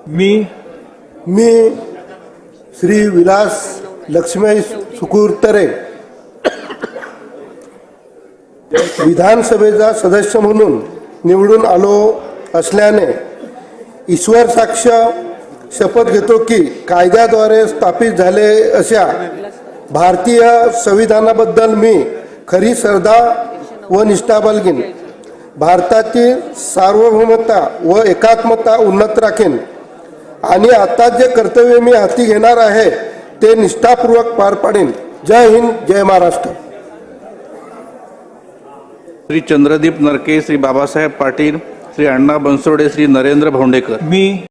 मी श्री विलास लक्ष्मी सुकुरतरे विधानसभेचा सदस्य म्हणून निवडून आलो असल्याने ईश्वर साक्ष शपथ घेतो की कायद्याद्वारे स्थापित झाले अशा भारतीय संविधानाबद्दल मी खरी श्रद्धा व निष्ठा बाळगीन. भारताची सार्वभौमता व एकात्मता उन्नत राखीन आणि आता जे कर्तव्य मी हाती घेणार आहे ते निष्ठापूर्वक पार पाडीन. जय हिंद, जय महाराष्ट्र. श्री चंद्रदीप नरके, श्री बाबासाहेब पाटील, श्री अण्णा बनसोडे, श्री नरेंद्र भोंडेकर. मी